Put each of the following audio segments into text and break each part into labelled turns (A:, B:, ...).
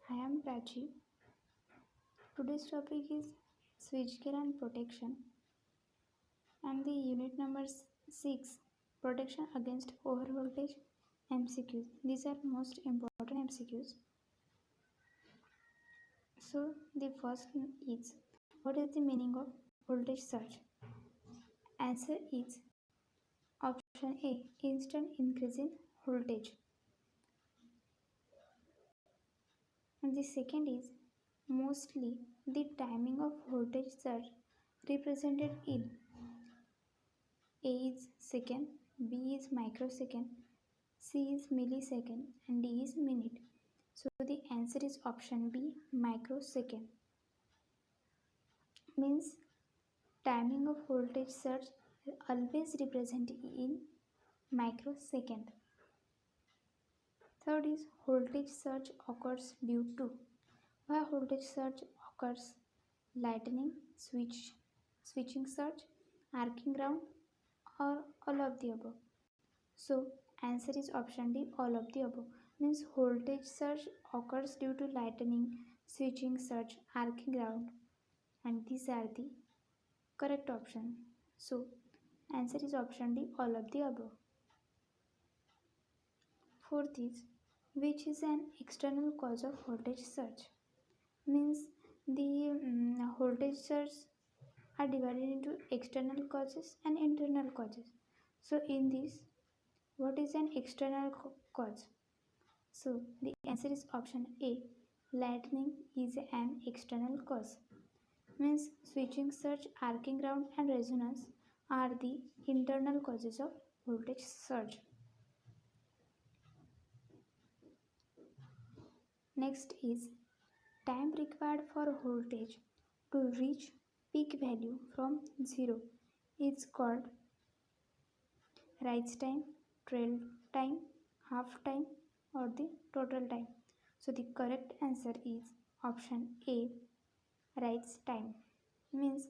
A: I am Prachi. Today's topic is switchgear and protection, and the unit number 6, protection against overvoltage MCQs. These are most important MCQs. So the first one is, what is the meaning of voltage surge? Answer is option A, instant increase in voltage. And the second is, mostly the timing of voltage surge represented in A is second, B is microsecond, C is millisecond, and D is minute. So the answer is option B, microsecond. Means timing of voltage surge always represented in microsecond. Third is, voltage surge occurs due to. Why voltage surge occurs? Lightning, switching surge, arcing ground, or all of the above. So answer is option D, all of the above. Means voltage surge occurs due to lightning, switching surge, arcing ground, and these are the correct option. So answer is option D, all of the above. Fourth is, which is an external cause of voltage surge? Means the voltage surge are divided into external causes and internal causes. So in this, what is an external cause? So the answer is option A. Lightning is an external cause. Means switching surge, arcing ground, and resonance are the internal causes of voltage surge. Next is, time required for voltage to reach peak value from 0 is called rise time, trail time, half time, or the total time. So the correct answer is option A, rise time. Means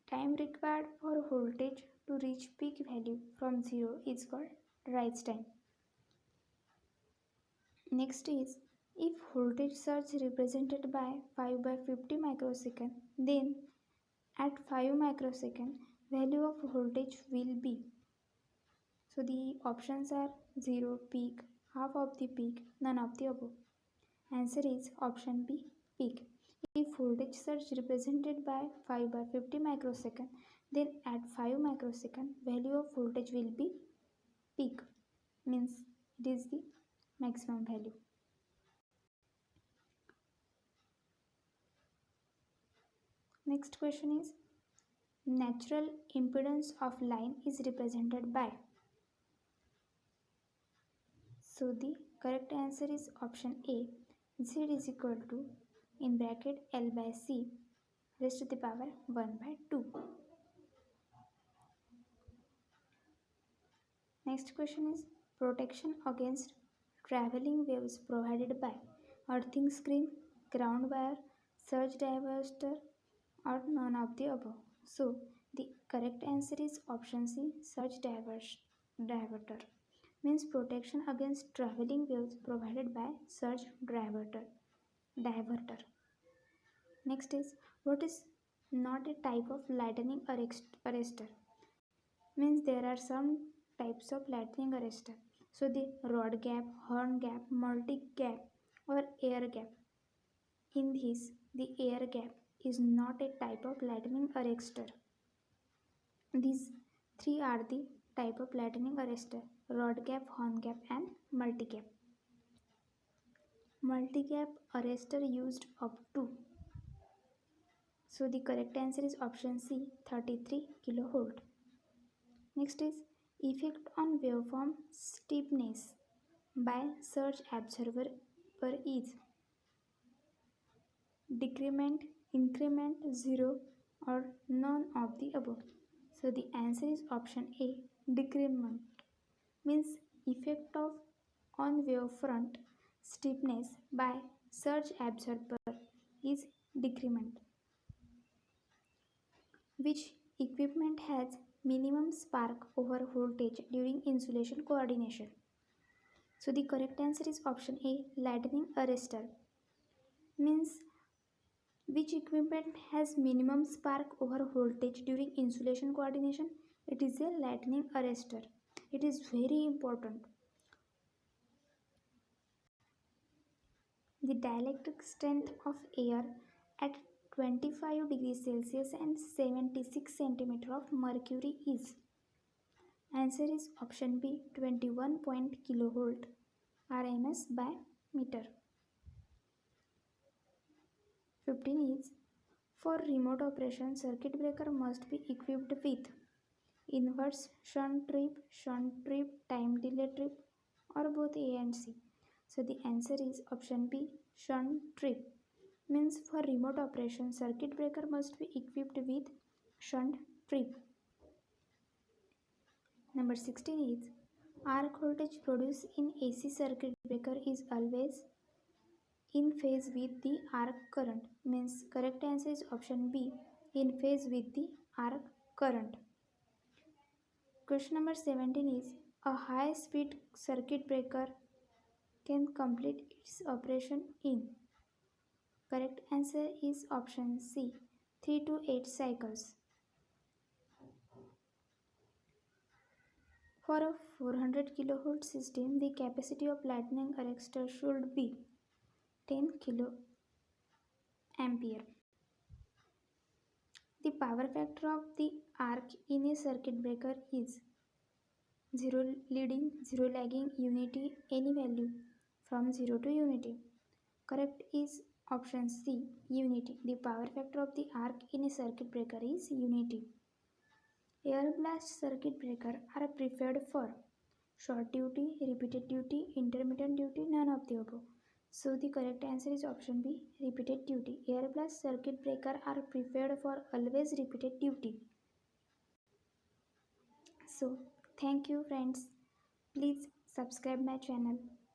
A: time required for voltage to reach peak value from 0 is called rise time. Next is, if voltage surge represented by 5 by 50 microsecond, then at 5 microsecond value of voltage will be. So the options are 0, peak, half of the peak, none of the above. Answer is option B, peak. If voltage surge represented by 5 by 50 microsecond, then at 5 microsecond value of voltage will be peak. Means it is the maximum value. Next question is, natural impedance of line is represented by. So the correct answer is option A, Z is equal to in bracket L by C raised to the power 1 by 2. Next question is, protection against traveling waves provided by earthing screen, ground wire, surge diverter, or none of the above. So the correct answer is option C, surge diverter. Means protection against traveling waves provided by surge diverter. Next is, what is not a type of lightning arrestor? Means there are some types of lightning arrestor. So the rod gap, horn gap, multi gap, or air gap. In this, the air gap is not a type of lightning arrestor. These three are the type of lightning arrestor: rod gap, horn gap, and multi gap. Multi gap arrestor used up to. So the correct answer is option C, 33 kilovolt. Next is, effect on waveform steepness by surge absorber is decrement, increment, 0, or none of the above. So the answer is option A, decrement. Means effect of on wavefront steepness by surge absorber is decrement. Which equipment has minimum spark over voltage during insulation coordination? So the correct answer is option A, lightning arrestor. Means which equipment has minimum spark over voltage during insulation coordination? It is a lightning arrestor. It is very important. The dielectric strength of air at 25 degrees Celsius and 76 centimeter of mercury is. Answer is option B, 21 point kilovolt RMS by meter. 15 is, for remote operation, circuit breaker must be equipped with inverse, shunt trip, time delay trip, or both A and C. So the answer is option B, shunt trip. Means for remote operation, circuit breaker must be equipped with shunt trip. Number 16 is, arc voltage produced in AC circuit breaker is always in phase with the arc current. Means correct answer is option B, in phase with the arc current. Question number 17 is, a high speed circuit breaker can complete its operation in. Correct answer is option C, 3 to 8 cycles. For a 400 kV system, the capacity of lightning arrestor should be 10 kA. The power factor of the arc in a circuit breaker is 0 leading, 0 lagging, unity, any value from 0 to unity. Correct is option C, unity. The power factor of the arc in a circuit breaker is unity. Air blast circuit breaker are preferred for short duty, repeated duty, intermittent duty, none of the above. So the correct answer is option B, repeated duty. Air blast circuit breaker are preferred for always repeated duty. So thank you friends. Please subscribe my channel.